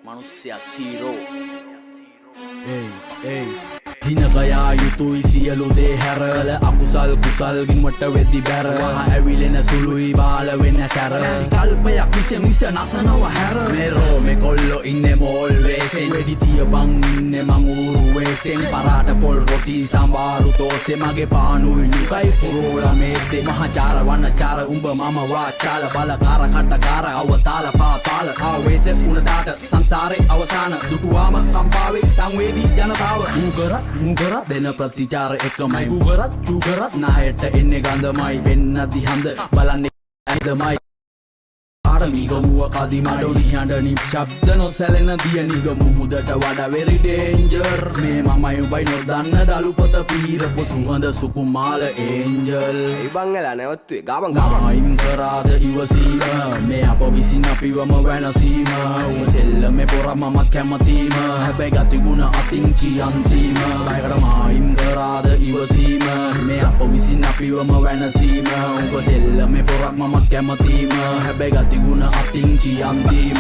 Manusia zero. Hey Hinakaya yutui siyalu de හැරල අකුසල් කුසල් ගින්වට වෙද්දි බැර මහ ඇවිලෙන සුළුයි බාල වෙන්න සැර කල්පයක් මිස නසනව හැර මෙරෝ මේ කොල්ලෝ ඉන්නේ මෝල් වේසෙන් වෙඩි තියපන් ඉන්නේ මං ඌරු වේසෙන් පරාට පොල් රොටි සම්බාරු තෝසේ මගේ පානුයි ලුකයි පුරෝලා මේසේ මහචාර වන්නචාර උඹ මම වාචාල බලකාර කට්ටකාර අවතාල පාතාල ආවේස උණදාට සංසාරේ අවසාන දුටුවාම කම්පාවේ සංවේදී ජනතාව මුගරත් දෙන ප්‍රතිචාර එකමයි මුගරත් චුගරත් නායට එන්නේ ගඳමයි වෙන්න දිහඳ බලන්නේ ඇදමයි ආරමිගමුව කදිමඩොලි හඬ නිශ්ශබ්ද නොසැලෙන දිය නිගමු මුදට වඩා very danger මේ මමයි උඹයි නොදන්න දළුපොත පීරපු සුහඳ සුකුමාල ඒන්ජල් ඉබංගලා නැවතුවේ ගාබන් අයිම් කරාද ඉවසීම මේ අප විසින් අපිවම වෙනසීම උඹ සෙල්ලමේ පොර මමත් කැමතිම හැබැයි ගතිගුණ අතින් චියන්තීම බයකට මායිම් කරාද ඉවසීම මේ අප විසින් අපිවම වෙනසීම උඹ සෙල්ලමේ පොර මමත් කැමතිම හැබැයි ගතිගුණ අතින් චියන්තීම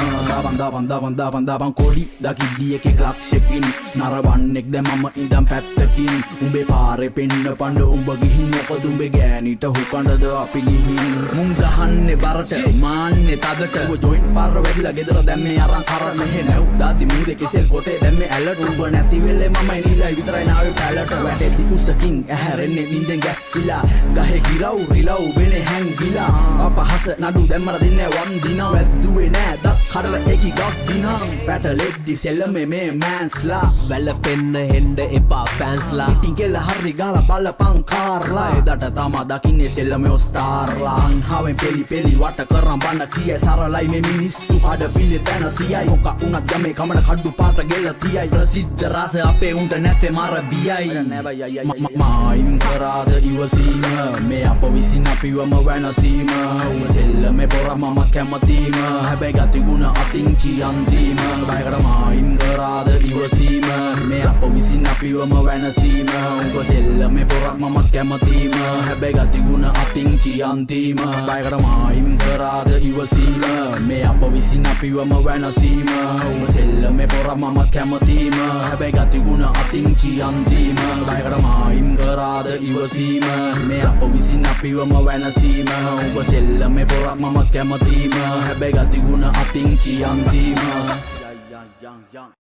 දාබන් කොඩි දකිද්දී එකෙක් ලක්ෂකින් නරවන්නෙක් දැන් මම ඉඳන් පැත්තකින් උඹේ පාරේ පෙන්න පඬ උඹ ගිහින් මොකද උඹේ ගෑනිට හුකඬද අපි ගිහින් මුන් ගහන්නේ බරට මාන්නේ තදට උඹ ජොයින්ට් පාර වැඩිලා ගෙදර දැන් මේ අරන් කරන්න මෙහෙ නැව් දාති මූදේ කෙසෙල් කොටේ දැන් මේ ඇලට උඹ නැති වෙලේ මමයි නිලයි විතරයි නාවේ පැලට වැටෙද්දි කුසකින් ඇහැරෙන්නේ නින්දෙන් ගැස්සිලා ගහේ ගිරව් රිලව් වෙනේ හැංගිලා අපහස නඩු දැම්මර දෙන්නේ වන් දිනා වැද්දුවේ නෑ දත් කඩල එකි ගක් දිනා පැටලෙද්දි සෙල්ලමේ මේ මෑන්ස්ලා වැලපෙන්න හෙන්ඩ එපා ෆෑන්ස්ලා ඉතින් කෙල්ල හරි ගාලා බලපං කාර්ලා එදට තමා දකින්නේ සෙල්ලමේ ඔස්තාර්ලා අන්හාවෙන් පෙලි වට කරන් බන්න කියයි සරලයි මේ මිනිස්සු හඩ පිළි තැන තියයි මොක උනත් ගමේ කමන කඩු පාට ගෙල තියයි ප්‍රසිද්ධ රස අපේ උන්ට නැතේ මර බියයි මායිම් කරාද ඉවසීම මේ අප විසින් අපිවම වෙනසීම උඹ සෙල්ලමේ පොර මම කැමතිම හැබැයි ගතිගුණ අතින් චියන්තීම බයකට මායිම් කරාද ඉවසීම මේ අප විසින් අපිවම වෙනසීම උඹ සෙල්ලමේ පොර මම කැමතිම හැබැයි ගතිගුණ අතින් චියන්තීම බයකට මායිම් කරාද ඉවසීම මේ අප විසින් අපිවම වෙනසීම උඹ සෙල්ලමේ පොර මම කැමතිම හැබැයි ගතිගුණ අතින් චියන්තීම බයකට මායිම් කරාද ඉවසීම මේ අප විසින් අපිවම වෙනසීම උඹ සෙල්ලමේ පොර මම කැමතිම හැබැයි ගතිගුණ අතින් චියන්තීම